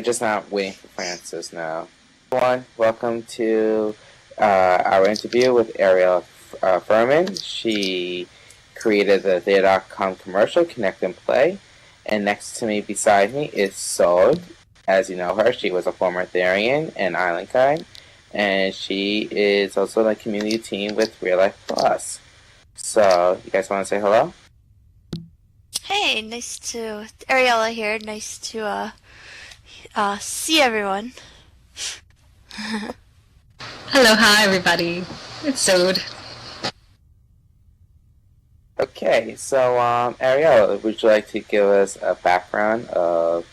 just not waiting for Francis now. Everyone, welcome to our interview with Arielle Furman. She created the There.com commercial, Connect and Play. And next to me, beside me, is Sol. As you know her, she was a former Therian and Island Guide. And she is also the community team with Real Life Plus. So, you guys want to say hello? Hey, Ariella here. Nice to see everyone. Hello, hi everybody. It's Sode. Okay, so Arielle, would you like to give us a background of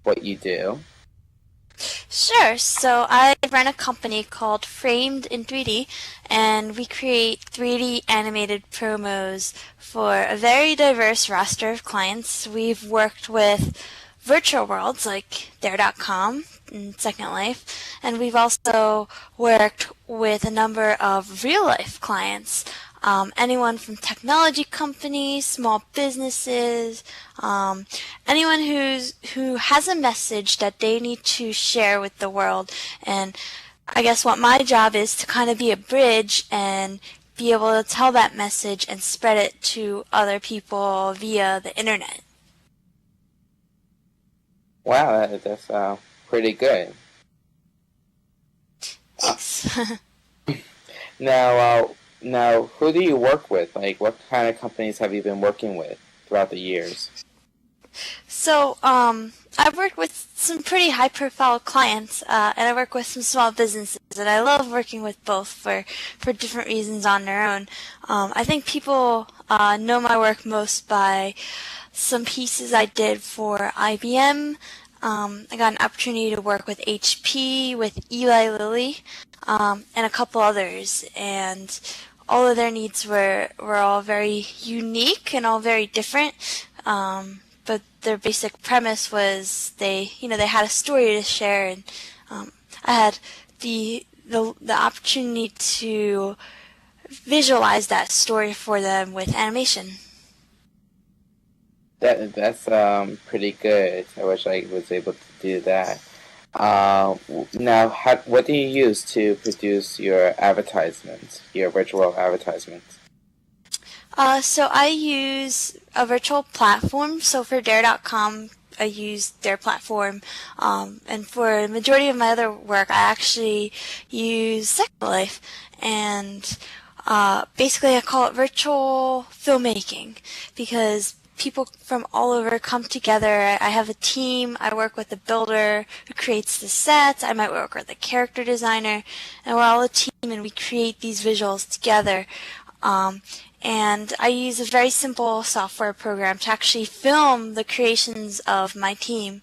what you do? Sure. So I run a company called Framed in 3D, and we create 3D animated promos for a very diverse roster of clients. We've worked with virtual worlds like There.com and Second Life, and we've also worked with a number of real life clients. Anyone from technology companies, small businesses, anyone who has a message that they need to share with the world. And I guess what my job is to kind of be a bridge and be able to tell that message and spread it to other people via the internet. Wow, that's pretty good. Thanks. Now, who do you work with? Like, what kind of companies have you been working with throughout the years? So, I've worked with some pretty high-profile clients, and I work with some small businesses, and I love working with both for different reasons on their own. I think people know my work most by some pieces I did for IBM. I got an opportunity to work with HP, with Eli Lilly, and a couple others, and all of their needs were all very unique and all very different. But their basic premise was they had a story to share, and I had the opportunity to visualize that story for them with animation. That's pretty good. I wish I was able to do that. Now, what do you use to produce your advertisements, your virtual advertisements? So I use a virtual platform. So for Dare.com, I use their platform. And for the majority of my other work, I actually use Second Life. And basically I call it virtual filmmaking because people from all over come together. I have a team. I work with the builder who creates the sets. I might work with a character designer. And we're all a team and we create these visuals together. And I use a very simple software program to actually film the creations of my team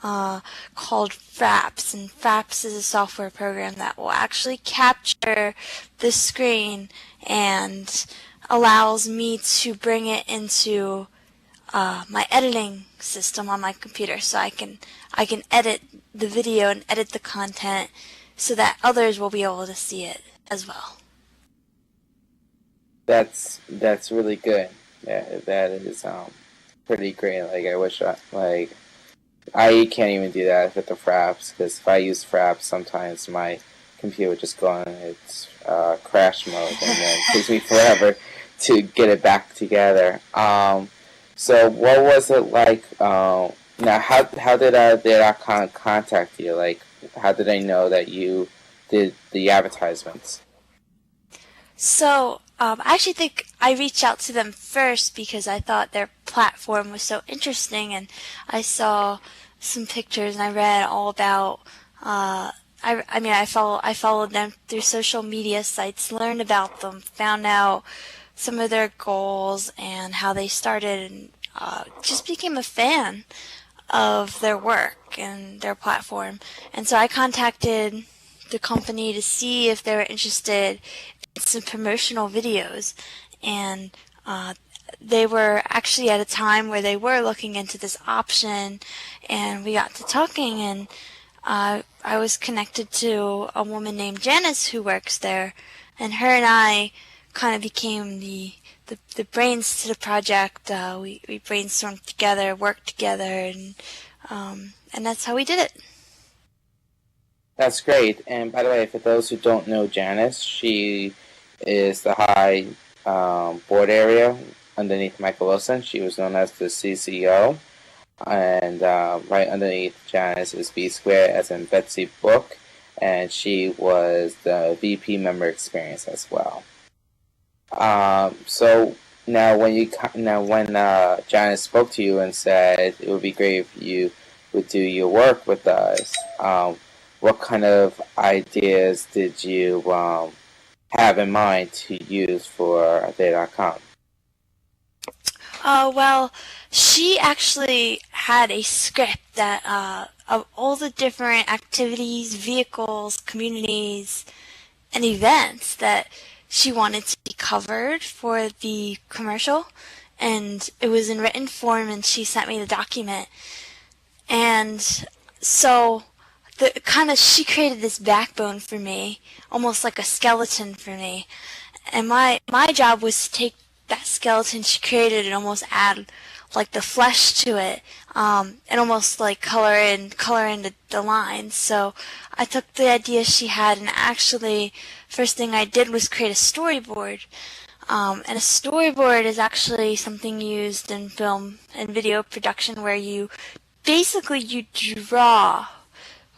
called Fraps. And Fraps is a software program that will actually capture the screen and allows me to bring it into my editing system on my computer, so I can edit the video and edit the content so that others will be able to see it as well. That's really good. That is pretty great. Like, I wish I can't even do that with the Fraps, because if I use Fraps, sometimes my computer would just go in its crash mode, and then it takes me forever to get it back together. So what was it like? Now, how did they contact you? Like, how did they know that you did the advertisements? So I actually think I reached out to them first because I thought their platform was so interesting, and I saw some pictures and I read all about. I followed them through social media sites, learned about them, found out some of their goals and how they started, and just became a fan of their work and their platform. And so I contacted the company to see if they were interested in some promotional videos, and they were actually at a time where they were looking into this option, and we got to talking, and I was connected to a woman named Janice who works there, and her and I kind of became the brains to the project. We brainstormed together, worked together, and that's how we did it. That's great. And by the way, for those who don't know Janice, she is the high board area underneath Michael Wilson. She was known as the CCO. And right underneath Janice is B Square, as in Betsy Book. And she was the VP member experience as well. So now when Janice spoke to you and said it would be great if you would do your work with us, what kind of ideas did you have in mind to use for They.com? Well, she actually had a script that of all the different activities, vehicles, communities, and events that she wanted to be covered for the commercial, and it was in written form, and she sent me the document. And so she created this backbone for me, almost like a skeleton for me. And my job was to take that skeleton she created and almost add like the flesh to it, and almost like color in the lines. So I took the idea she had, and actually first thing I did was create a storyboard. And a storyboard is actually something used in film and video production where you draw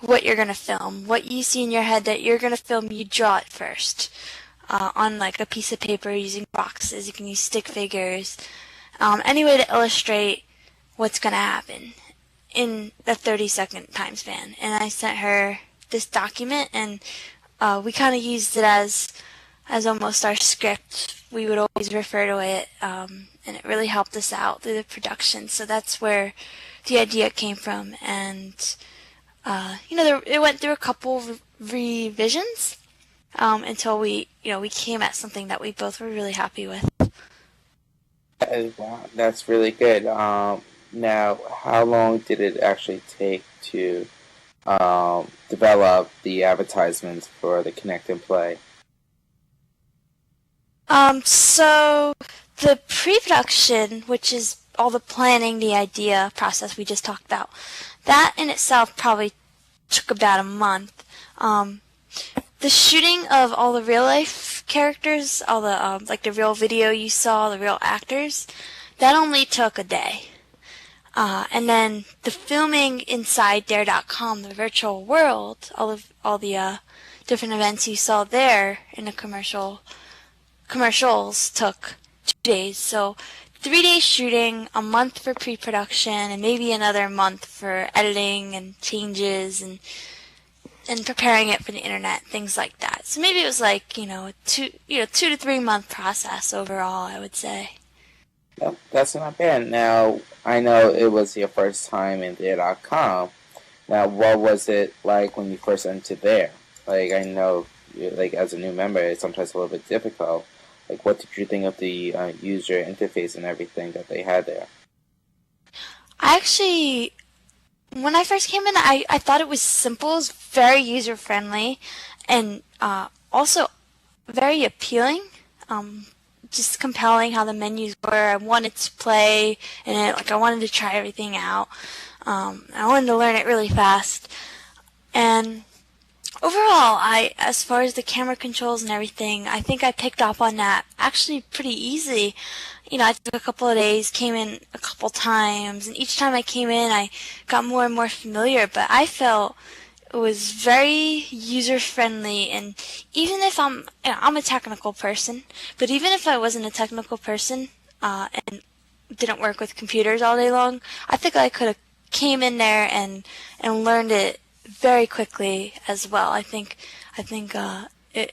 what you're going to film. What you see in your head that you're going to film, you draw it first. On like a piece of paper using boxes. You can use stick figures. Any way to illustrate what's going to happen in the 30-second time span. And I sent her this document, and we kind of used it as almost our script. We would always refer to it, and it really helped us out through the production. So that's where the idea came from. And it went through a couple revisions until we came at something that we both were really happy with. Wow, that's really good. Now, how long did it actually take to develop the advertisements for the Connect and Play? So the pre-production, which is all the planning, the idea process we just talked about, that in itself probably took about a month. The shooting of all the real life characters, all the like the real video you saw, the real actors, that only took a day. And then the filming inside Dare.com, the virtual world, all the different events you saw there in the commercials took 2 days. So 3 days shooting, a month for pre-production, and maybe another month for editing and changes and preparing it for the internet, things like that. So maybe it was like, 2 to 3 month process overall, I would say. Yep, that's not bad. Now, I know it was your first time in There.com. Now, what was it like when you first entered there? Like, I know, like, as a new member, it's sometimes a little bit difficult. Like, what did you think of the user interface and everything that they had there? When I first came in, I thought it was simple, it was very user-friendly, and also very appealing. Just compelling how the menus were. I wanted to play in it, like I wanted to try everything out. I wanted to learn it really fast. And overall, as far as the camera controls and everything, I think I picked up on that actually pretty easy. I took a couple of days, came in a couple times, and each time I came in, I got more and more familiar, but I felt it was very user-friendly, and even if I'm a technical person, but even if I wasn't a technical person, and didn't work with computers all day long, I think I could have came in there and learned it very quickly as well. I think it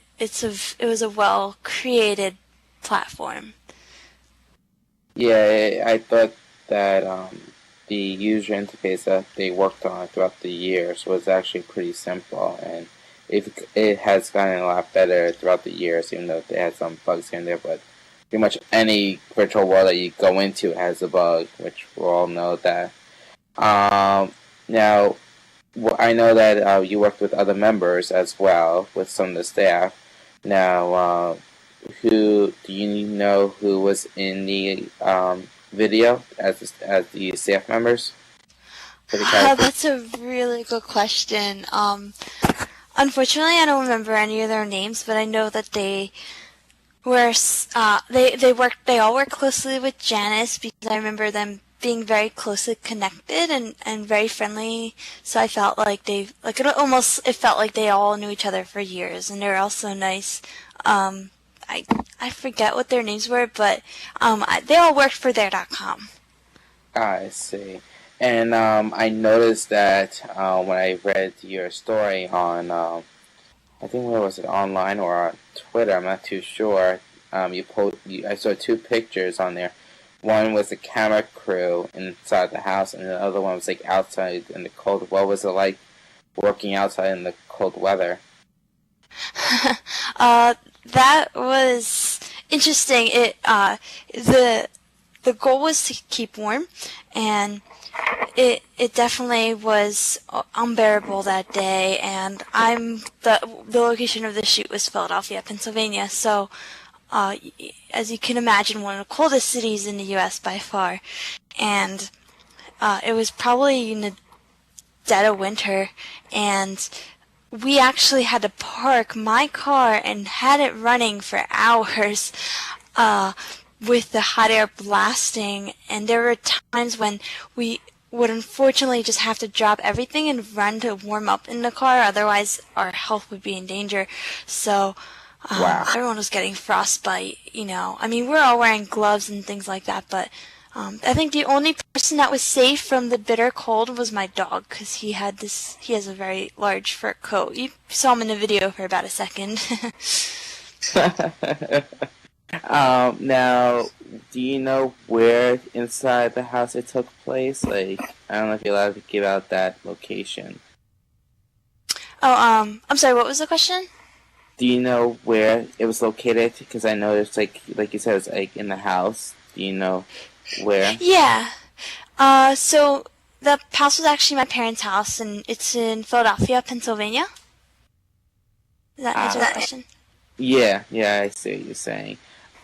was a well-created platform. Yeah, I thought that the user interface that they worked on throughout the years was actually pretty simple, and it has gotten a lot better throughout the years, even though they had some bugs here and there. But pretty much any virtual world that you go into has a bug, which we all know that. Now, I know that you worked with other members as well, with some of the staff. Now, who do you know who was in the video as the staff members for the characters? That's a really good question. Unfortunately, I don't remember any of their names, but I know that they were they all worked closely with Janice because I remember them being very closely connected and very friendly. So I felt like it felt like they all knew each other for years, and they were all so nice. Um, I I forget what their names were, but they all worked for their.com. I see. And I noticed that when I read your story on, I think where was it, online or on Twitter? I'm not too sure. I saw two pictures on there. One was the camera crew inside the house, and the other one was like outside in the cold. What was it like working outside in the cold weather? That was interesting. The goal was to keep warm, and it definitely was unbearable that day. And the location of the shoot was Philadelphia, Pennsylvania. So, as you can imagine, one of the coldest cities in the U.S. by far, and it was probably in the dead of winter, and we actually had to park my car and had it running for hours with the hot air blasting. And there were times when we would unfortunately just have to drop everything and run to warm up in the car, otherwise our health would be in danger. So Wow. everyone was getting frostbite, you know. I mean, we're all wearing gloves and things like that, but I think the only person that was safe from the bitter cold was my dog, because he has a very large fur coat. You saw him in the video for about a second. Now, do you know where inside the house it took place? Like, I don't know if you're allowed to give out that location. Oh, I'm sorry, what was the question? Do you know where it was located? Because I noticed, like you said, it was like in the house. Do you know where? Yeah. So the house was actually my parents' house, and it's in Philadelphia, Pennsylvania. Does that answer the question? Yeah, I see what you're saying.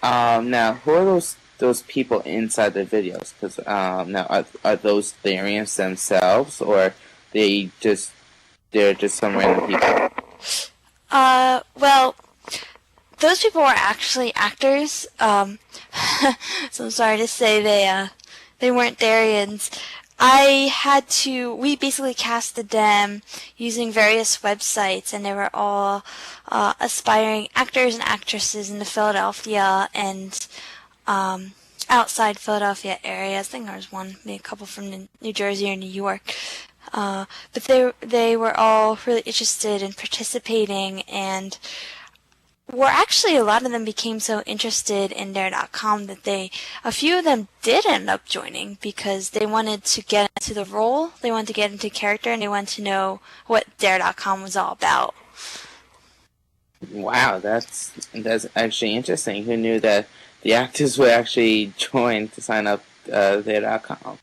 Now, who are those people inside the videos? Because now, are those the aliens themselves, or they're just some random people? Well, those people were actually actors. So I'm sorry to say they weren't Darians. We basically casted them using various websites, and they were all aspiring actors and actresses in the Philadelphia and outside Philadelphia area. I think there was maybe a couple from New Jersey or New York. But they were all really interested in participating, and a lot of them became so interested in Dare.com that a few of them did end up joining because they wanted to get into the role, they wanted to get into character, and they wanted to know what Dare.com was all about. Wow, that's actually interesting. Who knew that the actors would actually join to sign up there.com?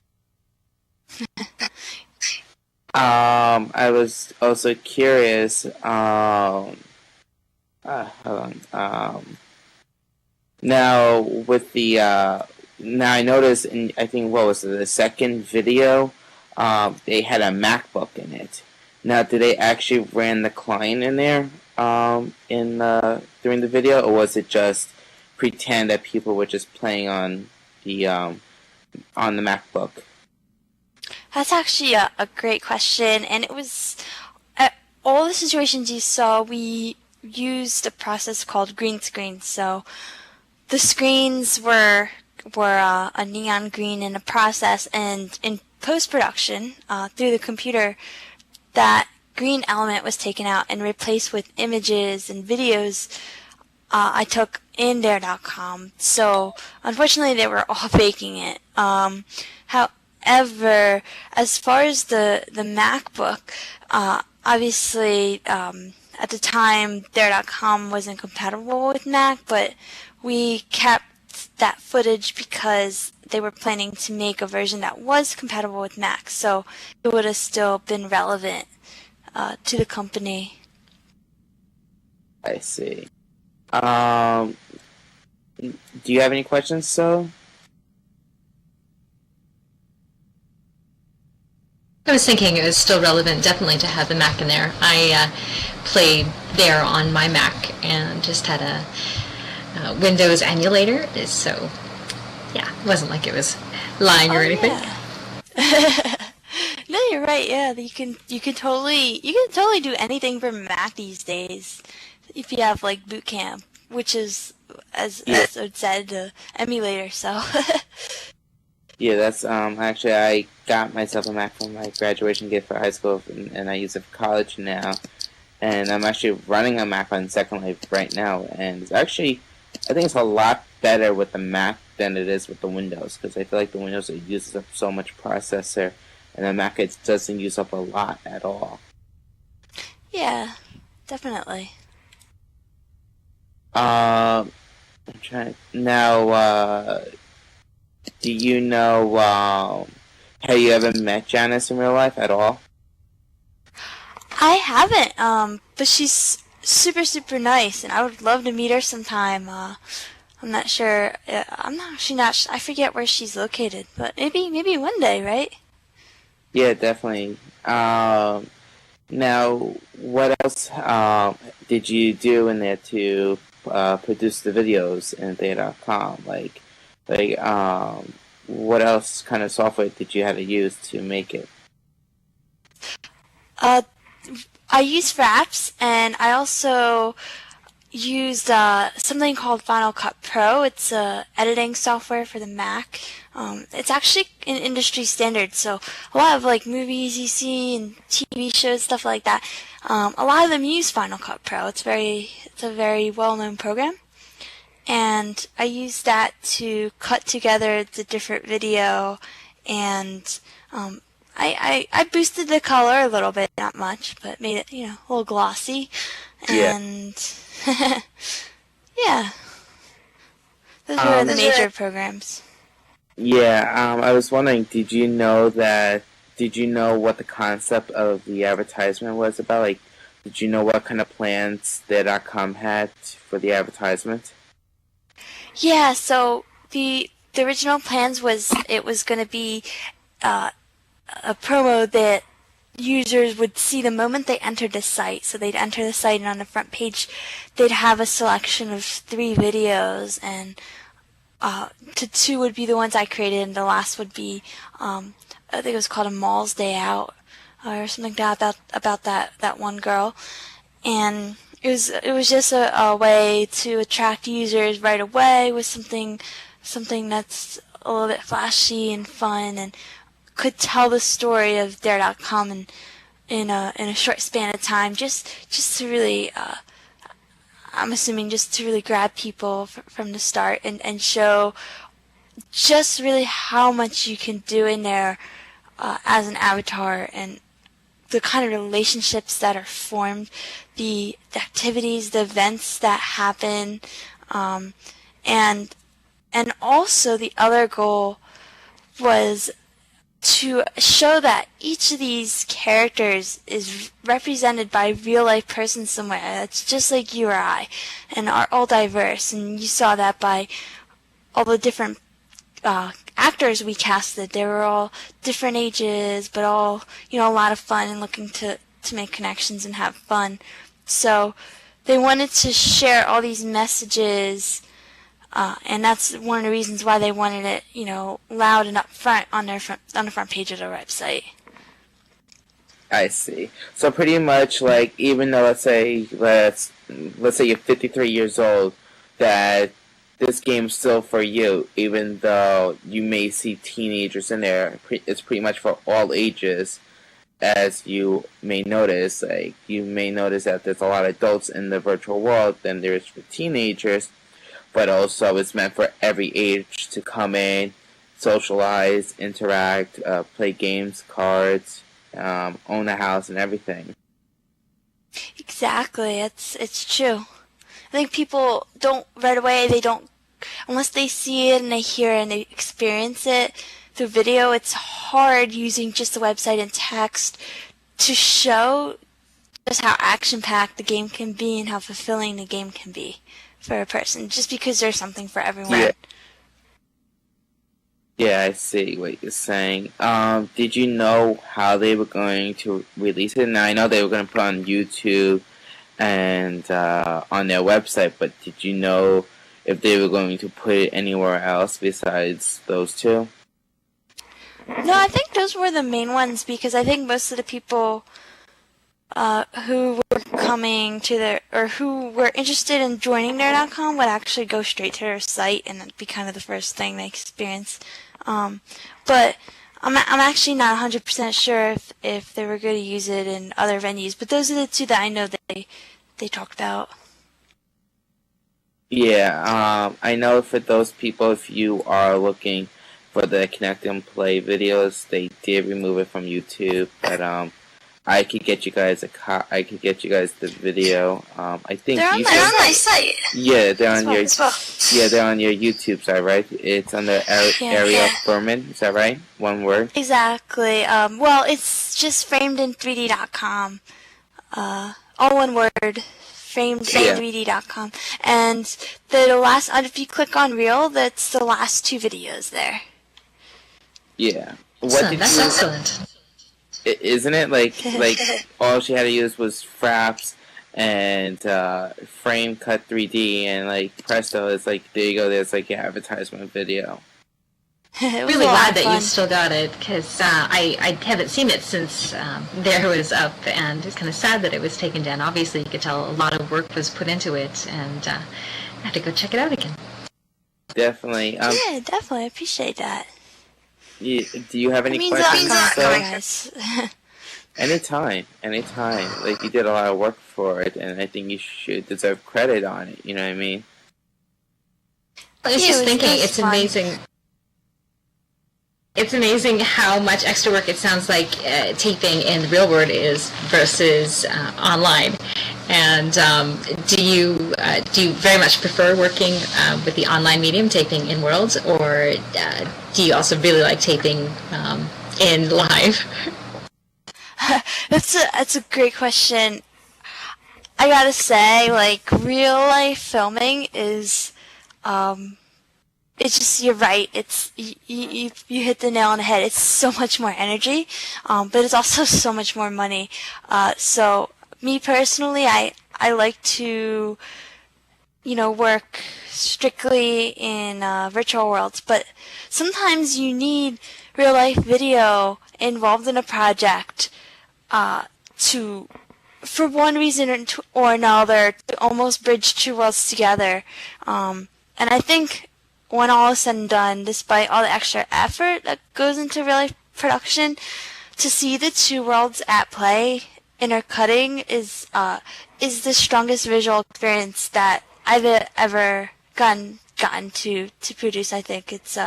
I was also curious. Hold on. Now with the now I noticed in, I think, what was it, the second video, they had a MacBook in it. Now, did they actually ran the client in there during the video, or was it just pretend that people were just playing on the MacBook? That's actually a great question, and it was all the situations you saw. We used a process called green screen. So the screens were a neon green in a process, and in post-production through the computer, that green element was taken out and replaced with images and videos I took in Dare.com. So unfortunately, they were all faking it. However, as far as the MacBook, obviously at the time Dare.com wasn't compatible with Mac, but we kept that footage because they were planning to make a version that was compatible with Mac, so it would have still been relevant to the company. I see. Do you have any questions, so? I was thinking it was still relevant, definitely, to have the Mac in there. I played there on my Mac and just had a Windows emulator, so yeah, it wasn't like it was lying or anything. Yeah. No, you're right. Yeah, you can totally do anything from Mac these days if you have like Boot Camp, which is as it said, the emulator. So. Yeah, that's actually I got myself a Mac for my graduation gift for high school, and I use it for college now. And I'm actually running a Mac on Second Life right now, and it's actually, I think it's a lot better with the Mac than it is with the Windows, because I feel like the Windows, it uses up so much processor, and the Mac, it doesn't use up a lot at all. Yeah, definitely. I'm trying now. Do you know? Have you ever met Janice in real life at all? I haven't, but she's super, super nice, and I would love to meet her sometime. I'm not sure. I'm not actually not. I forget where she's located, but maybe one day, right? Yeah, definitely. Now, what else did you do in there to produce the videos in there.com? What else kind of software did you have to use to make it? I use Fraps, and I also used something called Final Cut Pro. It's a editing software for the Mac. It's actually an industry standard, so a lot of like movies you see and TV shows, stuff like that. A lot of them use Final Cut Pro. It's a very well-known program, and I use that to cut together the different video, and I boosted the color a little bit, not much, but made it, a little glossy. And yeah, those were the major programs. Yeah, I was wondering, did you know what the concept of the advertisement was about? Like, did you know what kind of plans their.com had for the advertisement? Yeah, so the original plans was it was going to be a promo that users would see the moment they entered the site. So they'd enter the site, and on the front page, they'd have a selection of 3 videos, and two would be the ones I created, and the last would be, I think it was called a Mall's Day Out, or something like that about that one girl, and it was just a way to attract users right away with something that's a little bit flashy and fun, and could tell the story of Dare.com in a short span of time, just to really, I'm assuming just to really grab people from the start and show just really how much you can do in there as an avatar, and the kind of relationships that are formed, the activities, the events that happen, and also the other goal was to show that each of these characters is represented by a real life person somewhere that's just like you or I, and are all diverse. And you saw that by all the different actors we casted. They were all different ages, but all, a lot of fun and looking to make connections and have fun. So they wanted to share all these messages, and that's one of the reasons why they wanted it, loud and upfront on the front page of their website. I see. So pretty much, like, even though let's say you're 53 years old, that this game's still for you, even though you may see teenagers in there. It's pretty much for all ages, as you may notice. Like, you may notice that there's a lot of adults in the virtual world than there is for teenagers. But also it's meant for every age to come in, socialize, interact, play games, cards, own a house, and everything. Exactly, it's true. I think people don't right away. They don't, unless they see it and they hear it and they experience it through video. It's hard using just the website and text to show just how action-packed the game can be and how fulfilling the game can be for a person, just because there's something for everyone. Yeah, I see what you're saying. Did you know how they were going to release it? Now I know they were going to put it on YouTube and on their website, but did you know if they were going to put it anywhere else besides those two? No, I think those were the main ones because I think most of the people who were coming to their or who were interested in joining their.com would actually go straight to their site and that'd be kind of the first thing they experience. But I'm actually not 100% sure if they were going to use it in other venues, but those are the two that I know they talked about. Yeah, I know for those people, if you are looking for the Connect and Play videos, they did remove it from YouTube, but I could get you guys I could get you guys the video. I think They're on my site. Yeah, they're on your well. yeah, they're on your YouTube site, right? It's under Arielle Furman. Is that right? One word. Exactly. Well, it's just framedin3d.com. All one word. Framedin3d.com. And the last, if you click on Reel, that's the last two videos there. Yeah. That's excellent. Isn't it like all she had to use was fraps and frame cut 3D and like presto, it's like there you go, there's like your advertisement video. Really glad that you still got it because I haven't seen it since there was up, and it's kind of sad that it was taken down. Obviously, you could tell a lot of work was put into it, and I have to go check it out again. Definitely. Yeah, definitely. I appreciate that. Do you have any questions? Anytime. Like, you did a lot of work for it, and I think you should deserve credit on it. You know what I mean? I was just thinking, it's amazing. It's amazing how much extra work it sounds like taping in the real world is versus online. And do you very much prefer working with the online medium, taping in worlds, or do you also really like taping in live? That's a great question. I gotta say, like, real life filming is, it's just, you're right. It's you hit the nail on the head. It's so much more energy, but it's also so much more money. So me personally, I like to, work strictly in virtual worlds, but sometimes you need real life video involved in a project for one reason or another, to almost bridge two worlds together. And I think when all is said and done, despite all the extra effort that goes into real life production, to see the two worlds at play intercutting is the strongest visual experience that I've ever gotten to produce. I think it's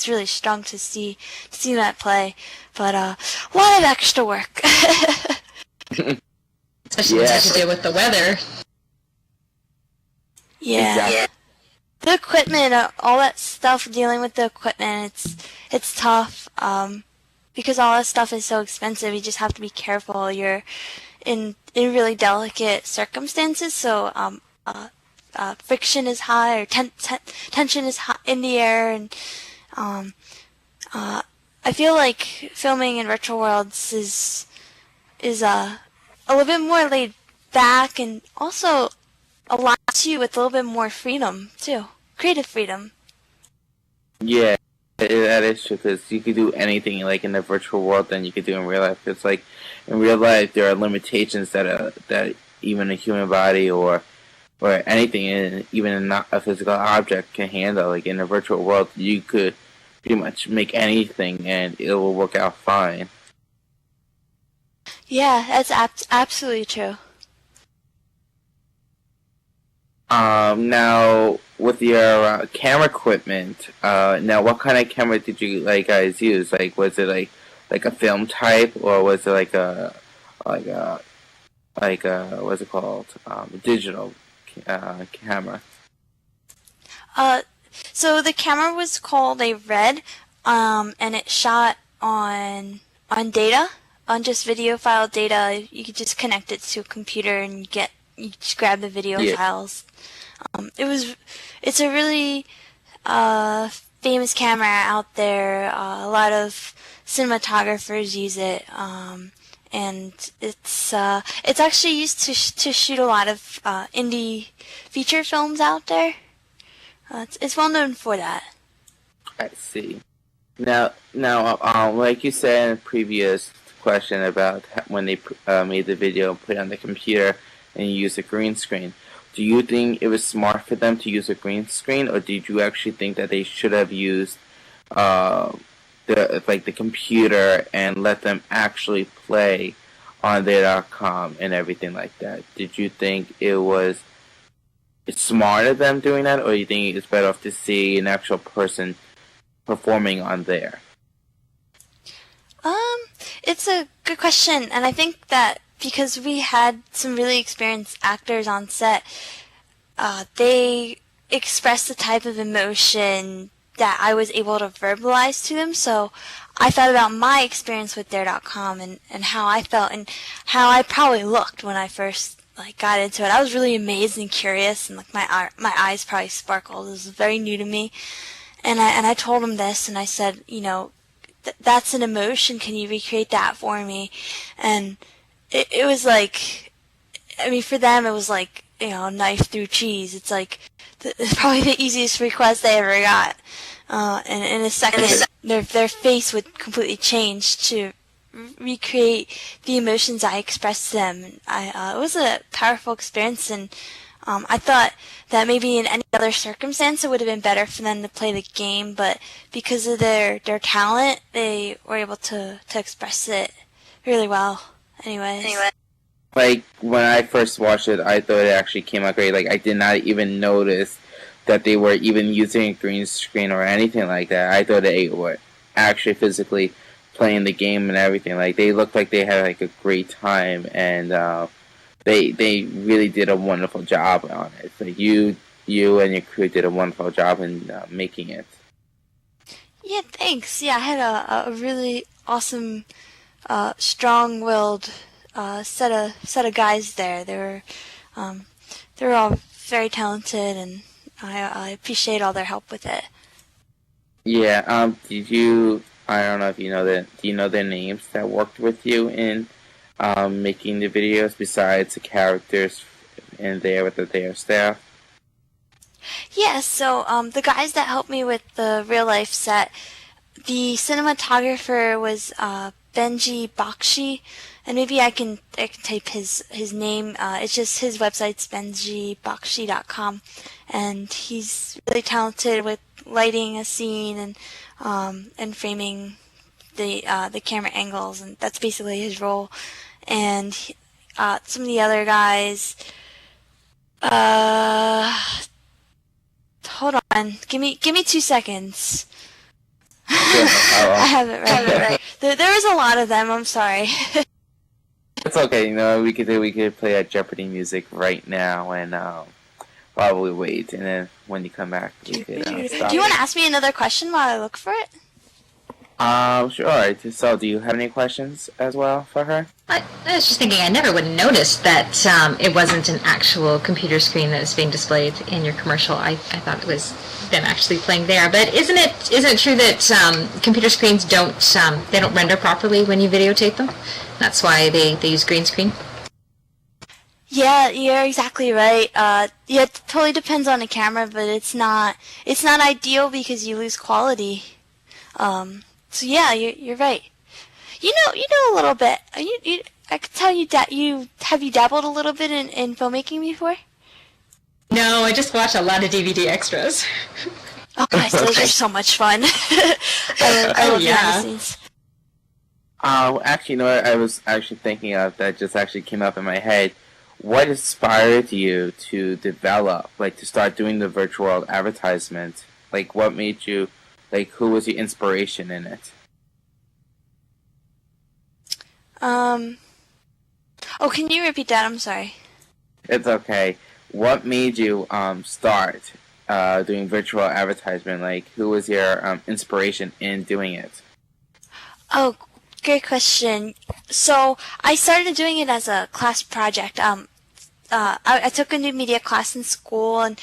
really strong to see that play, but a lot of extra work. Especially when you have to deal with the weather. Yeah. Exactly. The equipment, all that stuff, dealing with the equipment, it's tough because all that stuff is so expensive. You just have to be careful. You're in really delicate circumstances, so friction is high, or tension is high in the air, and I feel like filming in virtual worlds is a little bit more laid back, and also allows you with a little bit more freedom too, creative freedom. Yeah, that is true, because you could do anything like in the virtual world than you could do in real life. It's like in real life there are limitations that even a human body or anything, even not a physical object, can handle. Like in a virtual world, you could pretty much make anything and it will work out fine. Yeah, that's absolutely true. Now with your camera equipment, now what kind of camera did you guys use? Like, was it like a film type, or was it like a what's it called? Digital camera. So the camera was called a Red, and it shot on data, on just video file data. You could just connect it to a computer and you just grab the video files. It's a really famous camera out there. A lot of cinematographers use it, and it's actually used to shoot a lot of indie feature films out there. It's well known for that. I see. Now, like you said in a previous question about when they made the video, put it on the computer, and use a green screen. Do you think it was smart for them to use a green screen, or did you actually think that they should have used the computer and let them actually play on their.com and everything like that? Did you think it's smart of them doing that, or you think it's better off to see an actual person performing on there? It's a good question, and I think that because we had some really experienced actors on set, they expressed the type of emotion that I was able to verbalize to them. So I thought about my experience with Dare.com and how I felt and how I probably looked when I first got into it. I was really amazed and curious, and my eyes probably sparkled. It was very new to me, and I told them this, and I said, that's an emotion. Can you recreate that for me? And it was for them, it was a knife through cheese. It's probably the easiest request they ever got. And in a second, their face would completely change to recreate the emotions I expressed to them. It was a powerful experience, and I thought that maybe in any other circumstance it would have been better for them to play the game, but because of their talent, they were able to express it really well. Anyways. When I first watched it, I thought it actually came out great. I did not even notice that they were even using a green screen or anything like that. I thought they were actually physically playing the game and everything. They looked like they had a great time, and they really did a wonderful job on it. You and your crew did a wonderful job in making it. Yeah, thanks. Yeah, I had a really awesome, strong-willed set of guys there. They were all very talented, and I appreciate all their help with it. Yeah. Did you? I don't know if you know that. Do you know their names that worked with you in making the videos besides the characters in there with their staff? Yeah. So the guys that helped me with the real life set, the cinematographer was Benji Bakshi, and maybe I can type his name. It's just his website's benjibakshi.com, and he's really talented with lighting a scene and framing the camera angles, and that's basically his role. And some of the other guys. Hold on, give me 2 seconds. I have it right. There was a lot of them. I'm sorry. It's okay. We could play that Jeopardy music right now and while we wait, and then when you come back, we could stop. Do you want to ask me another question while I look for it? Sure. So, do you have any questions as well for her? I was just thinking, I never would have noticed that it wasn't an actual computer screen that was being displayed in your commercial. I thought it was them actually playing there. But isn't it true that computer screens don't render properly when you videotape them? That's why they use green screen. Yeah, you're exactly right. It totally depends on the camera, but it's not ideal because you lose quality. So yeah, you're right. You know a little bit. I could tell you that have you dabbled a little bit in filmmaking before? No, I just watch a lot of DVD extras. Oh gosh, those are so much fun. I love behind the scenes. Actually, I was actually thinking of that. Just actually came up in my head. What inspired you to develop, to start doing the virtual world advertisement? What made you, who was your inspiration in it? Oh, can you repeat that? I'm sorry. It's okay. What made you start doing virtual advertisement? Who was your inspiration in doing it? Oh, great question. So I started doing it as a class project. I took a new media class in school, and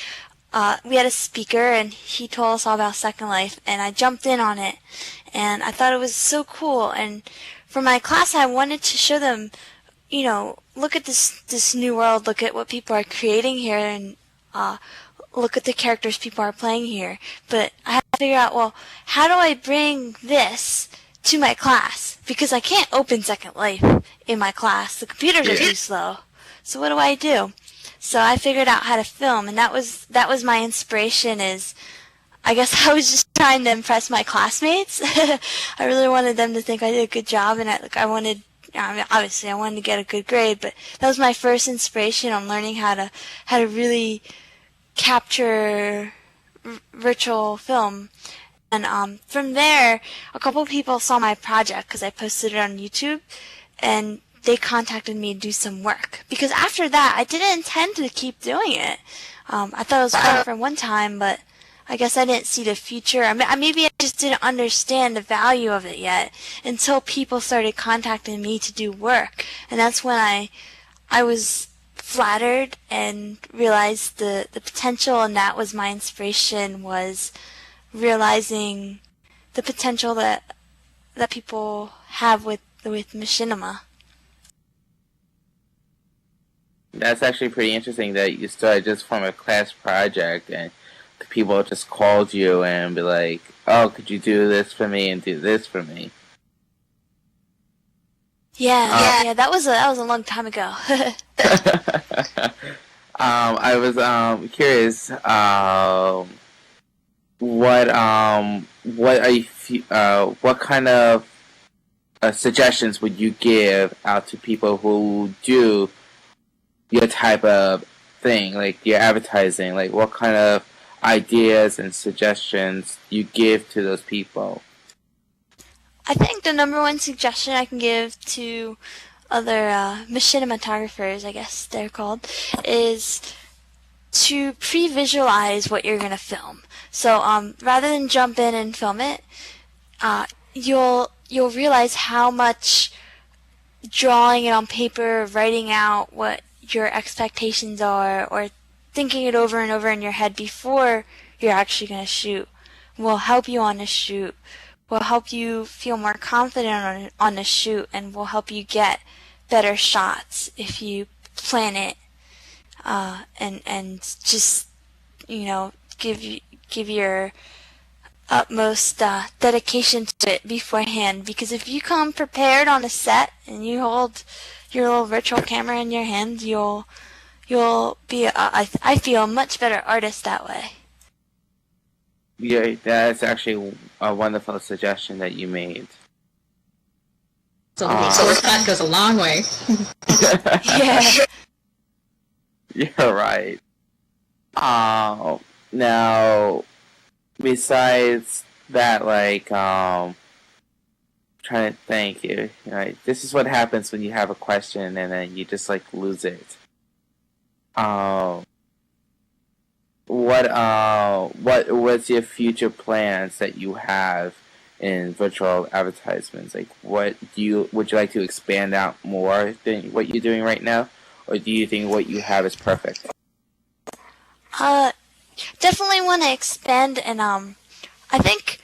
we had a speaker, and he told us all about Second Life, and I jumped in on it, and I thought it was so cool. And for my class, I wanted to show them, look at this new world, look at what people are creating here, and look at the characters people are playing here. But I had to figure out, well, how do I bring this to my class? Because I can't open Second Life in my class. The computers are too slow. So what do I do? So I figured out how to film, and that was my inspiration. Is I guess I was just trying to impress my classmates. I really wanted them to think I did a good job, and obviously I wanted to get a good grade. But that was my first inspiration on learning how to really capture virtual film. And from there, a couple of people saw my project because I posted it on YouTube, and they contacted me to do some work. Because after that, I didn't intend to keep doing it. I thought it was fun for one time, but I guess I didn't see the future. Maybe I just didn't understand the value of it yet until people started contacting me to do work. And that's when I was flattered and realized the potential, and that was my inspiration, was realizing the potential that people have with machinima. That's actually pretty interesting that you started just from a class project and the people just called you and be like, oh, could you do this for me and do this for me? Yeah, that was a long time ago. I was curious. What kind of suggestions would you give out to people who do your type of thing, like your advertising? Like, what kind of ideas and suggestions you give to those people? I think the number one suggestion I can give to other machinimatographers, I guess they're called, is to pre-visualize what you're going to film. So rather than jump in and film it, you'll realize how much drawing it on paper, writing out what your expectations are, or thinking it over and over in your head before you're actually going to shoot will help you on the shoot, will help you feel more confident on the shoot, and will help you get better shots if you plan it and just give your utmost dedication to it beforehand. Because if you come prepared on a set and you hold your little virtual camera in your hand, you'll be I feel a much better artist that way. Yeah, that's actually a wonderful suggestion that you made. So that goes a long way. Yeah. You're right. Now, besides that, trying to think, this is what happens when you have a question and then you just lose it. What's your future plans that you have in virtual advertisements? Like, would you like to expand out more than what you're doing right now, or do you think what you have is perfect? Definitely want to expand, and I think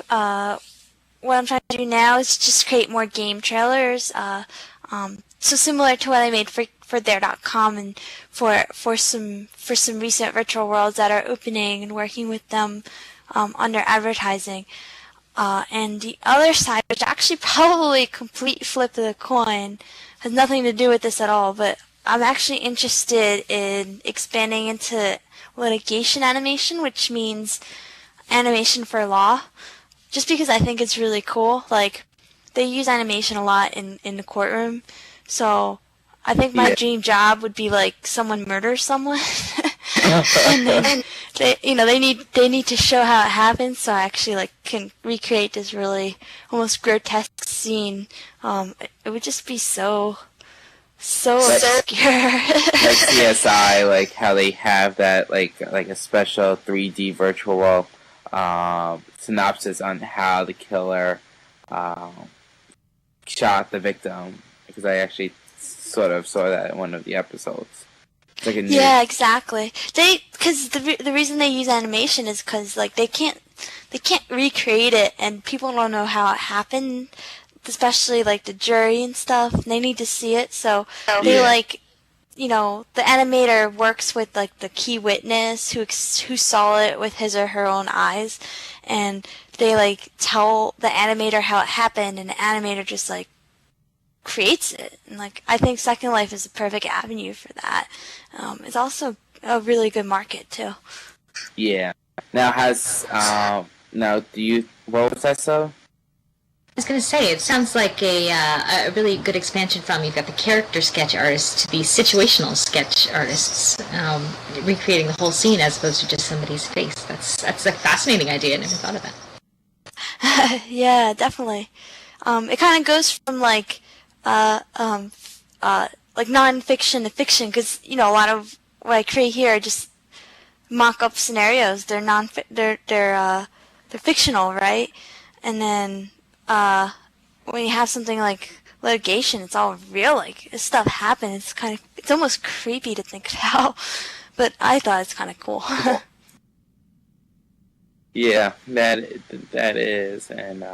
what I'm trying to do now is just create more game trailers. So similar to what I made for there.com and for some recent virtual worlds that are opening, and working with them under advertising. And the other side, which actually probably a complete flip of the coin, has nothing to do with this at all, but I'm actually interested in expanding into litigation animation, which means animation for law, just because I think it's really cool. Like, they use animation a lot in the courtroom, so I think my dream job would be someone murders someone, and then they need to show how it happens, so I actually can recreate this really almost grotesque scene. It would just be so obscure. Like CSI, how they have that a special 3D virtual synopsis on how the killer shot the victim, because I actually sort of saw that in one of the episodes. It's like a new. Yeah, exactly. Because the reason they use animation is because like they can't recreate it, and people don't know how it happened, especially like the jury and stuff. They need to see it, so they Yeah. like, the animator works with like the key witness who saw it with his or her own eyes, and they like tell the animator how it happened, and the animator just like creates it. And like I think Second Life is a perfect avenue for that. It's also a really good market too. Yeah. Now now do you what was that so? I was going to say, it sounds like a really good expansion from you've got the character sketch artists to the situational sketch artists, recreating the whole scene as opposed to just somebody's face. That's a fascinating idea. I never thought of that. Yeah, definitely. It kind of goes from like non-fiction to fiction, because a lot of what I create here are just mock-up scenarios. They're fictional, right? And then when you have something like litigation, it's all real. Like this stuff happened. It's almost creepy to think about, but I thought it's kind of cool. Yeah, that is, and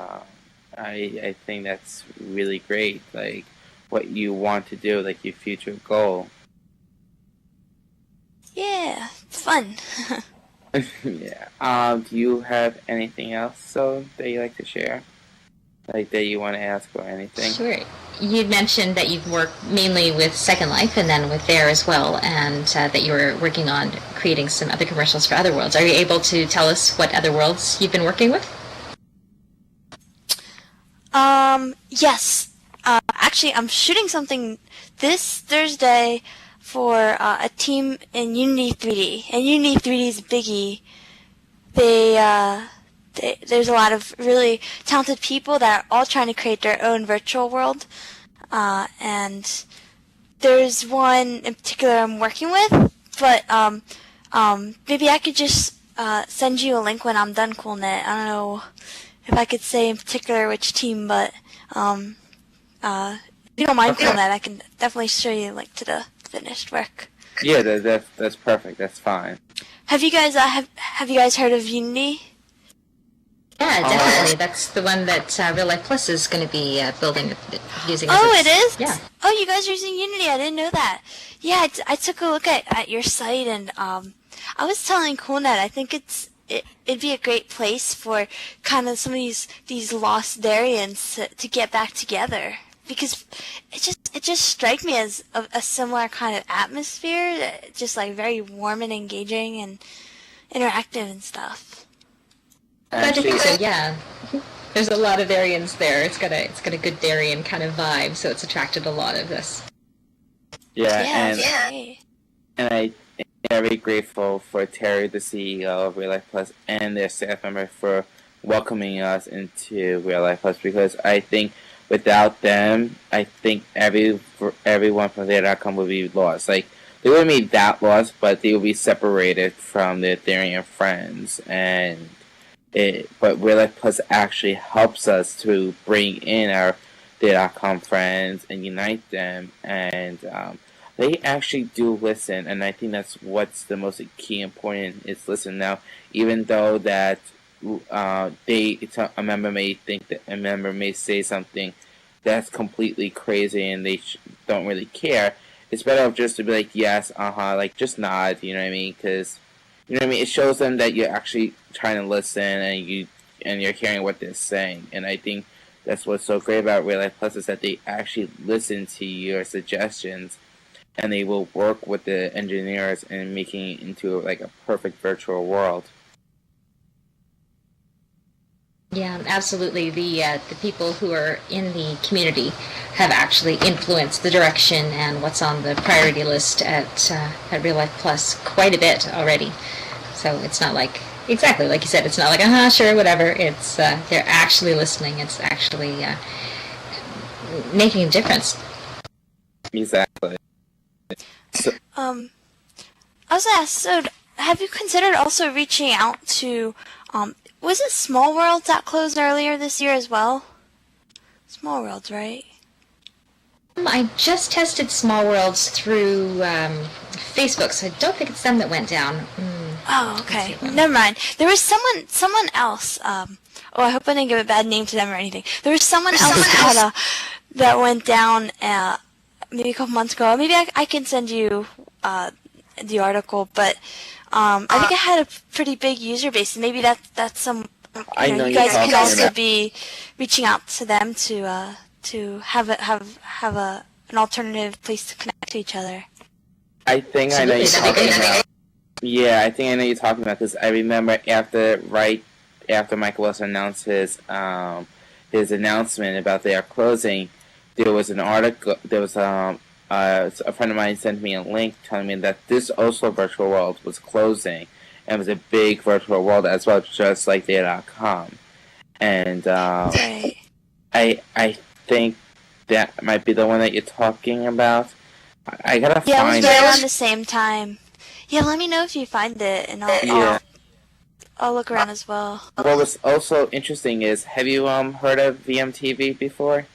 I think that's really great. Like what you want to do, like your future goal. Yeah, it's fun. Yeah. Do you have anything else that you like to share? Like that you want to ask or anything? Sure. You mentioned that you've worked mainly with Second Life and then with There as well, and that you were working on creating some other commercials for Otherworlds. Are you able to tell us what Otherworlds you've been working with? Yes. Actually, I'm shooting something this Thursday for a team in Unity 3D. And Unity 3D is a biggie. There's a lot of really talented people that are all trying to create their own virtual world. And there's one in particular I'm working with, but maybe I could just send you a link when I'm done, Coolnet. I don't know if I could say in particular which team, but if you don't mind, Coolnet, I can definitely show you a link to the finished work. Yeah, that's perfect. That's fine. Have you guys have you guys heard of Unity? Yeah, definitely. That's the one that Real Life Plus is going to be building using. Oh, it is? Yeah. Oh, you guys are using Unity. I didn't know that. Yeah, I took a look at your site, and I was telling Coolnet I think it'd be a great place for kind of some of these lost Darians to get back together, because it just strikes me as a similar kind of atmosphere, just like very warm and engaging and interactive and stuff. Glad to think so. Yeah, there's a lot of Darians there. It's got a good Darian kind of vibe, so it's attracted a lot of this. Yeah, and I'm very grateful for Terry, the CEO of Real Life Plus, and their staff member for welcoming us into Real Life Plus, because I think without them, I think everyone from there.com would be lost. Like, they wouldn't be that lost, but they would be separated from their Ethereum friends. But Real Life Plus actually helps us to bring in our there.com friends and unite them. And they actually do listen, and I think that's what's the most key important is listen. Now, even though that a member may think that a member may say something that's completely crazy and they don't really care, it's better just to be like, yes, like just nod, you know what I mean? Because, you know what I mean, it shows them that you're actually trying to listen and you're hearing what they're saying. And I think that's what's so great about Real Life Plus is that they actually listen to your suggestions, and they will work with the engineers in making it into like a perfect virtual world. Yeah, absolutely. The people who are in the community have actually influenced the direction and what's on the priority list at Real Life Plus quite a bit already. So it's not like, exactly like you said, it's not like sure, whatever. It's they're actually listening. It's actually making a difference. Exactly. So, I was gonna ask, so have you considered also reaching out to was it Small Worlds that closed earlier this year as well? Small Worlds, right? I just tested Small Worlds through Facebook, so I don't think it's them that went down. Oh, okay. Never mind. There was someone else. I hope I didn't give a bad name to them or anything. There was someone else that went down maybe a couple months ago. Maybe I can send you the article, but I think it had a pretty big user base. Maybe that's some. You guys could also be reaching out to them to have an alternative place to connect to each other. I think I know you're talking about. Yeah, I think I know you're talking about, because I remember right after Michael Wilson announced his announcement about their closing, there was an article. There was a friend of mine sent me a link telling me that this Oslo virtual world was closing, and it was a big virtual world as well, just like their.com. And Right. I think that might be the one that you're talking about. I gotta find it. Yeah, it was right around the same time. Yeah, let me know if you find it, and I'll look around as well. What was also interesting is, have you heard of VMTV before?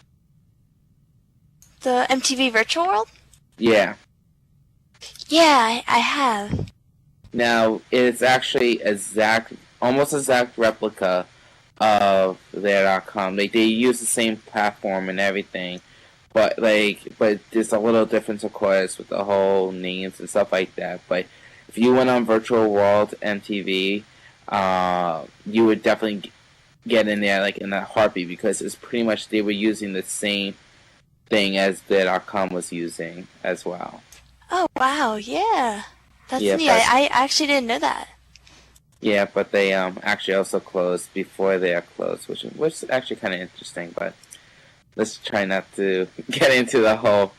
The MTV Virtual World? Yeah. Yeah, I have. Now, it's actually almost exact replica of their.com. They use the same platform and everything, but there's a little difference, of course, with the whole names and stuff like that. But if you went on Virtual World MTV, you would definitely get in there in a heartbeat, because it's pretty much they were using the same thing as their.com was using as well. Oh wow, yeah, that's neat. I actually didn't know that. Yeah, but they actually also closed before they are closed, which is actually kind of interesting. But let's try not to get into the whole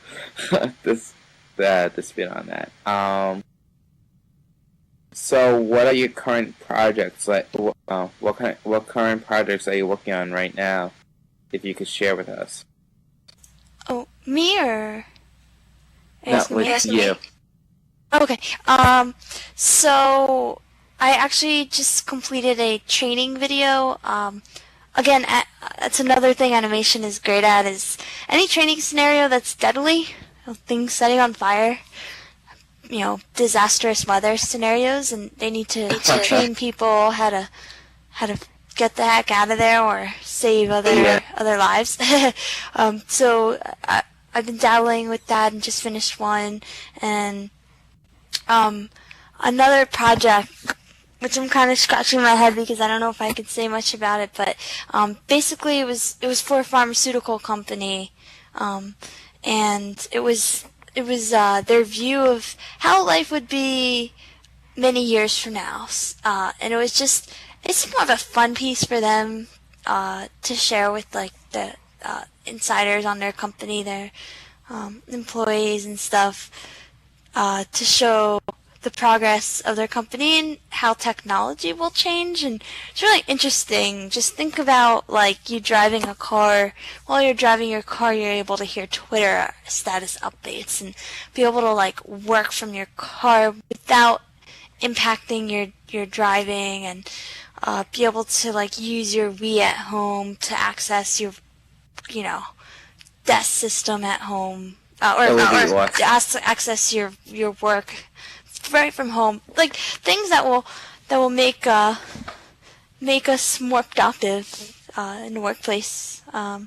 dispute on that. So, what are your current projects? What current projects are you working on right now? If you could share with us. Oh, me or? No, with you. Okay. So I actually just completed a training video. Again, that's another thing animation is great at, is any training scenario that's deadly, things setting on fire, disastrous weather scenarios, and they need to train people how to get the heck out of there or save other lives. So I've been dabbling with that and just finished one, and another project, which I'm kind of scratching my head because I don't know if I could say much about it, but basically it was for a pharmaceutical company, and it was their view of how life would be many years from now, and it's more of a fun piece for them to share with the insiders on their company, their employees and stuff, to show the progress of their company and how technology will change. And it's really interesting. Just think about you driving a car. While you're driving your car, you're able to hear Twitter status updates and be able to work from your car without impacting your driving, and be able to use your Wii at home to access your desk system at home, or access your work right from home, things that will make us more productive in the workplace. Yeah,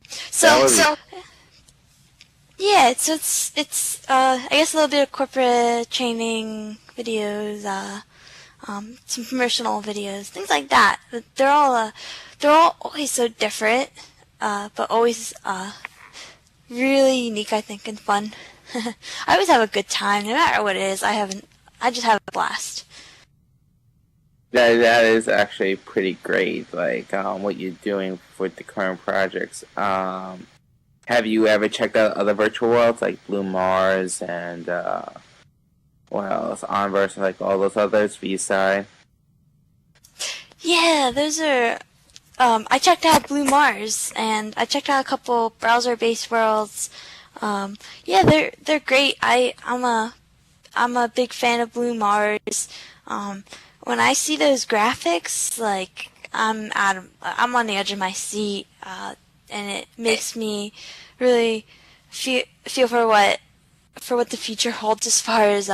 so it's I guess a little bit of corporate training videos, some promotional videos, things like that. But they're all always so different, but always really unique, I think, and fun. I always have a good time, no matter what it is. I just have a blast. That is actually pretty great. What you're doing with the current projects. Have you ever checked out other virtual worlds like Blue Mars and what else? Onverse, all those others, V-Side? Yeah, those are. I checked out Blue Mars, and I checked out a couple browser-based worlds. Yeah, they're great. I'm a big fan of Blue Mars. When I see those graphics, I'm on the edge of my seat, and it makes me really feel for what the future holds as far as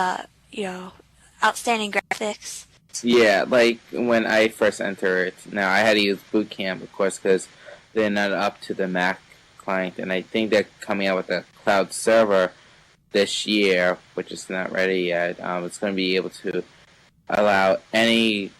outstanding graphics. Yeah, like when I first entered, now I had to use Boot Camp, of course, because they're not up to the Mac client, and I think they're coming out with a cloud server this year, which is not ready yet. It's going to be able to allow any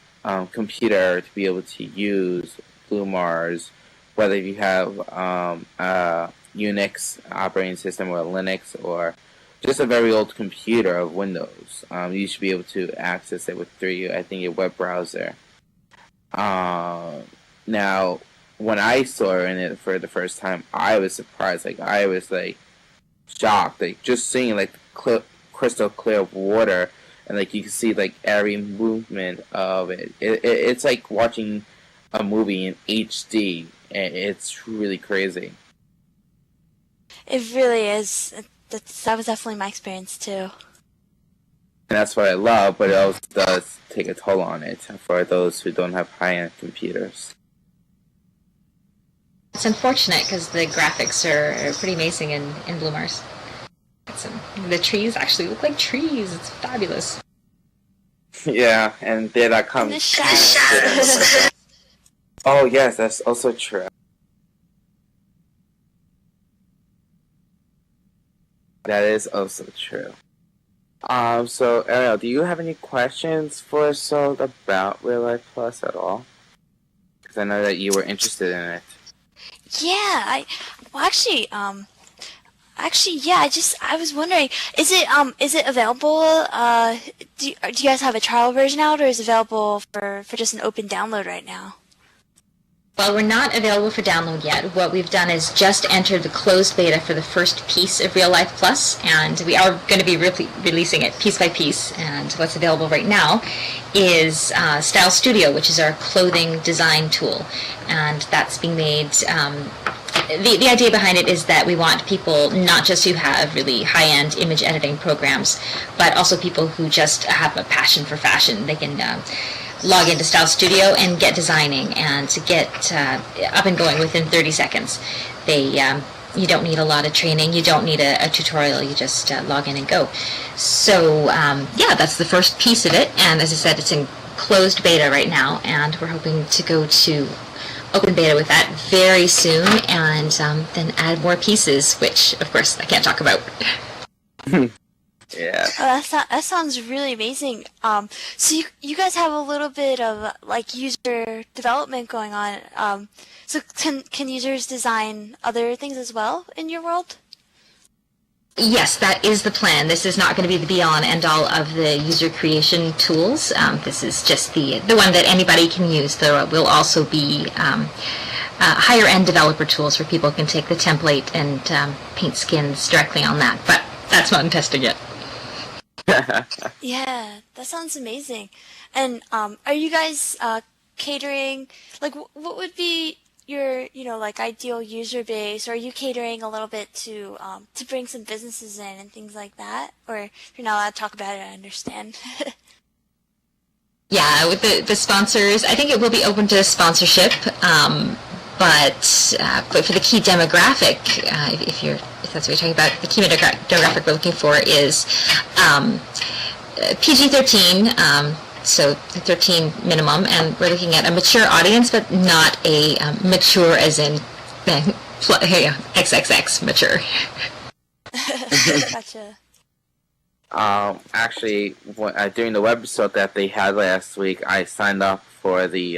computer to be able to use Blue Mars, whether you have a Unix operating system or Linux or just a very old computer of Windows. You should be able to access it with through, I think, your web browser. Now, when I saw it for the first time, I was surprised. Like, I was like shocked. Like, just seeing like crystal clear water, and like you can see like every movement of it. It's like watching a movie in HD. And it's really crazy. It really is. That was definitely my experience too. And that's what I love, but it also does take a toll on it for those who don't have high-end computers. It's unfortunate because the graphics are pretty amazing in Blue Mars. The trees actually look like trees. It's fabulous. Yeah, and there.com. The shadows. Oh yes, that's also true. That is also true. So Arielle, do you have any questions for us about Real Life Plus at all? Because I know that you were interested in it. Yeah, I was wondering, is it available? Do you guys have a trial version out, or is it available for just an open download right now? Well, we're not available for download yet. What we've done is just entered the closed beta for the first piece of Real Life Plus, and we are going to be releasing it piece by piece. And what's available right now is Style Studio, which is our clothing design tool, and that's being made. The idea behind it is that we want people not just who have really high-end image editing programs, but also people who just have a passion for fashion. They can log into Style Studio and get designing and to get up and going within 30 seconds. You don't need a lot of training. You don't need a tutorial. You just log in and go. So, that's the first piece of it. And as I said, it's in closed beta right now, and we're hoping to go to open beta with that very soon, and then add more pieces, which, of course, I can't talk about. Yeah. Oh, that sounds really amazing. So you guys have a little bit of like user development going on. So can users design other things as well in your world? Yes, that is the plan. This is not going to be the be-all and end-all of the user creation tools. This is just the one that anybody can use. There will also be higher-end developer tools where people can take the template and paint skins directly on that. But that's not in testing yet. Yeah, that sounds amazing. And are you guys catering, like, what would be your, like, ideal user base? Or are you catering a little bit to bring some businesses in and things like that? Or if you're not allowed to talk about it, I understand. Yeah, with the sponsors, I think it will be open to sponsorship. But for the key demographic, if that's what you're talking about, the key demographic we're looking for is PG-13, so 13 minimum, and we're looking at a mature audience, but not a mature as in XXX mature. Gotcha. Actually, during the webisode that they had last week, I signed up for the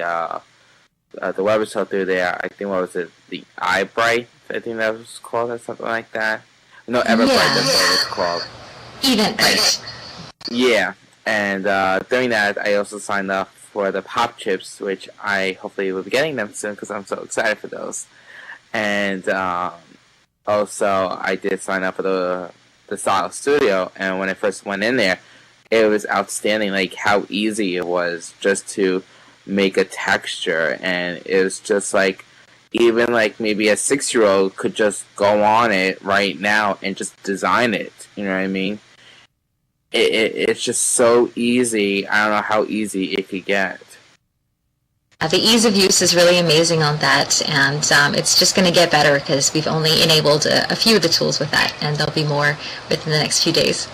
webisode through there. I think, what was it? The iBright, I think that was called, or something like that. No, Everbright, that's what it was called. Eventbrite. Yeah, and during that, I also signed up for the Pop Chips, which I hopefully will be getting them soon because I'm so excited for those. And also, I did sign up for the Style Studio, and when I first went in there, it was outstanding, like how easy it was just to make a texture, and it was just like, even like maybe a 6-year-old could just go on it right now and just design it, you know what I mean? It's just so easy. I don't know how easy it could get. The ease of use is really amazing on that, and it's just going to get better because we've only enabled a few of the tools with that, and there'll be more within the next few days.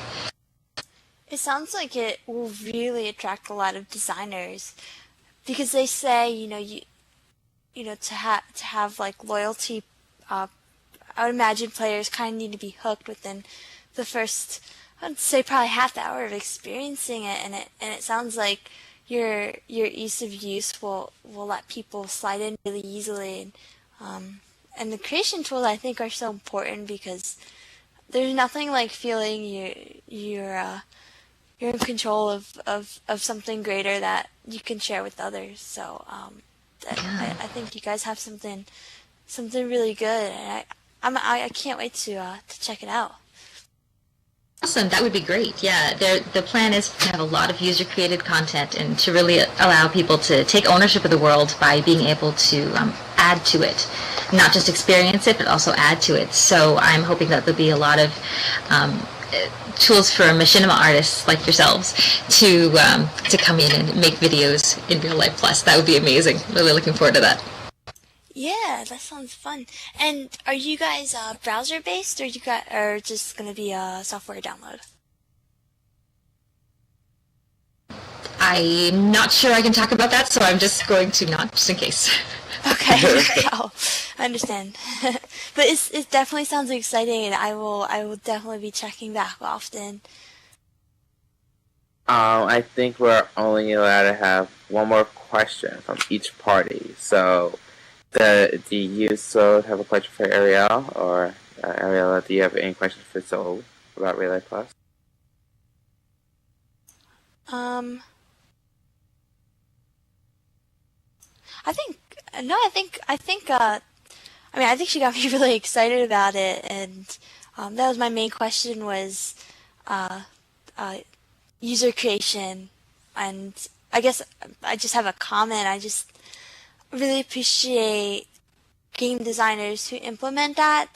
It sounds like it will really attract a lot of designers because they say, to have like loyalty. I would imagine players kind of need to be hooked within the first, I'd say probably half the hour of experiencing it, and it sounds like your ease of use will let people slide in really easily, and the creation tools I think are so important because there's nothing like feeling you're in control of something greater that you can share with others. So I think you guys have something really good, and I can't wait to check it out. Awesome, that would be great. Yeah, the plan is to have a lot of user-created content and to really allow people to take ownership of the world by being able to add to it, not just experience it, but also add to it. So I'm hoping that there'll be a lot of tools for machinima artists like yourselves to come in and make videos in Real Life Plus. That would be amazing. Really looking forward to that. Yeah, that sounds fun. And are you guys browser based, or just gonna be a software download? I'm not sure I can talk about that, so I'm just going to not, just in case. Okay, oh, I understand. But it definitely sounds exciting, and I will definitely be checking back often. I think we're only allowed to have one more question from each party. So, do you still have a question for Arielle, or Ariella, do you have any questions for Soul about Relay Plus? Um, I think no, I think she got me really excited about it, and that was my main question was uh, uh, user creation, and I guess I just have a comment. I just really appreciate game designers who implement that,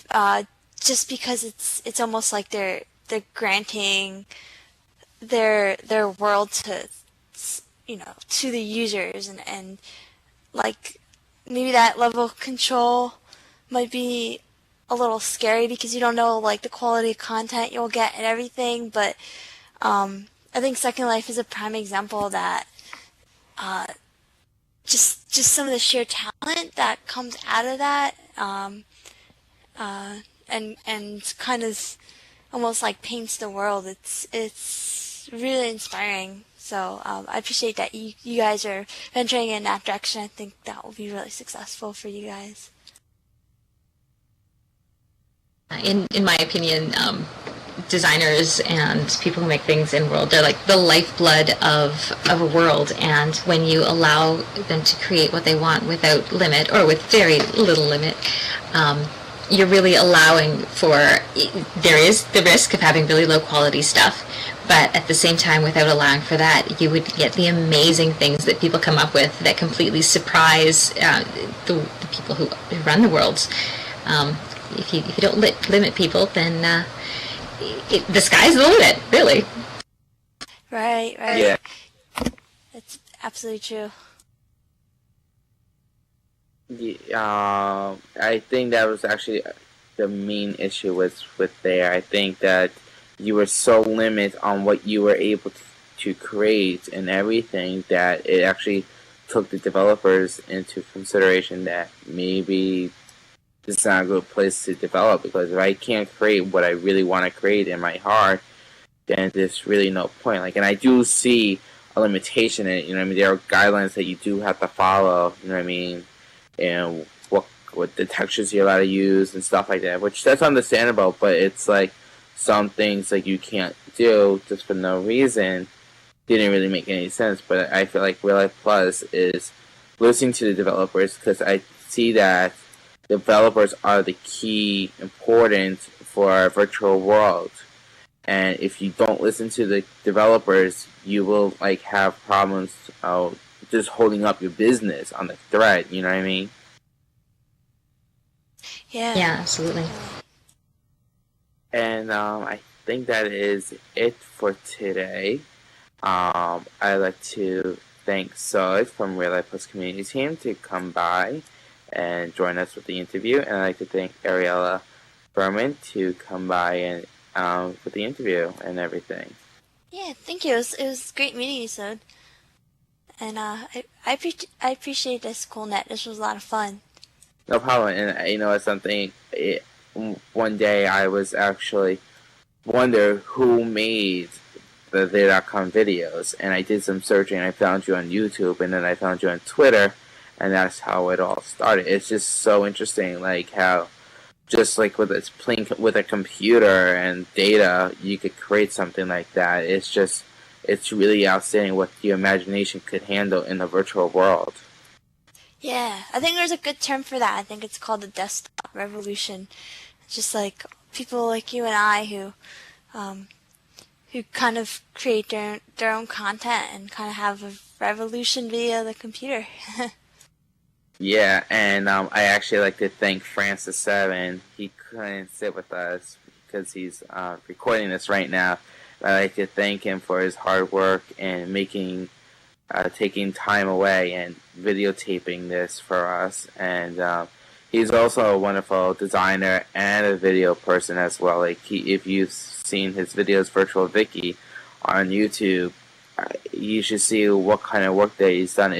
uh, just because it's almost like they're granting their world to to the users, and like maybe that level of control might be a little scary because you don't know like the quality of content you'll get and everything, but I think Second Life is a prime example of that. uh, just some of the sheer talent that comes out of that, uh, and kind of almost like paints the world. It's really inspiring. So I appreciate that you guys are venturing in that direction. I think that will be really successful for you guys. In my opinion, designers and people who make things in world, they're like the lifeblood of a world, and when you allow them to create what they want without limit or with very little limit, you're really allowing for, there is the risk of having really low quality stuff, but at the same time, without allowing for that, you would get the amazing things that people come up with that completely surprise the people who run the worlds. If you don't limit people, then the sky's the limit, really. Right. Yeah. That's absolutely true. Yeah, I think that was actually the main issue with there. I think that you were so limited on what you were able to create and everything that it actually took the developers into consideration that maybe this is not a good place to develop, because if I can't create what I really want to create in my heart, then there's really no point. Like, and I do see a limitation in it. You know what I mean? There are guidelines that you do have to follow. You know what I mean? And what the textures you're allowed to use and stuff like that, which that's understandable. But it's like some things like you can't do just for no reason didn't really make any sense. But I feel like Real Life Plus is listening to the developers, because I see that developers are the key importance for a virtual world. And if you don't listen to the developers, you will like have problems just holding up your business on the thread. You know what I mean? Yeah, absolutely. And I think that is it for today. I'd like to thank Sod from Real Life Plus Community Team to come by and join us with the interview. And I'd like to thank Arielle Furman to come by and for the interview and everything. Yeah, thank you. It was great meeting you, Sod. And I appreciate this Coolnet. This was a lot of fun. No problem. And it's something. One day I was actually wonder who made the There.com videos, and I did some searching. And I found you on YouTube, and then I found you on Twitter, and that's how it all started. It's just so interesting, like how just like with it's playing with a computer and data, you could create something like that. It's really outstanding what the imagination could handle in the virtual world. Yeah, I think there's a good term for that. I think it's called the desktop revolution. It's just like people like you and I who kind of create their own content and kind of have a revolution via the computer. Yeah, and I actually like to thank Francis Seven. He couldn't sit with us because he's recording this right now. I like to thank him for his hard work and taking time away and videotaping this for us. And he's also a wonderful designer and a video person as well. Like if you've seen his videos, Virtual Vicky, on YouTube, you should see what kind of work that he's done.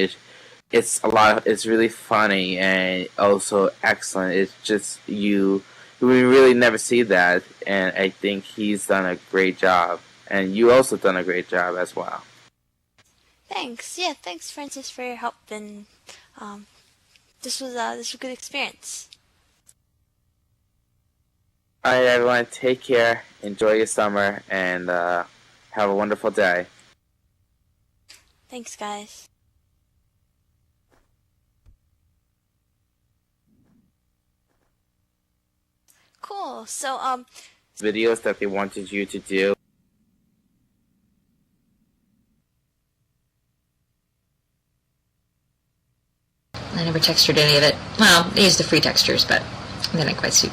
It's a lot. It's really funny and also excellent. It's just we really never see that, and I think he's done a great job, and you also done a great job as well. Thanks. Yeah, thanks, Francis, for your help. And this was a good experience. All right, everyone, take care. Enjoy your summer, and have a wonderful day. Thanks, guys. Cool. So Videos that they wanted you to do. I never textured any of it. Well, I used the free textures, but they didn't quite suit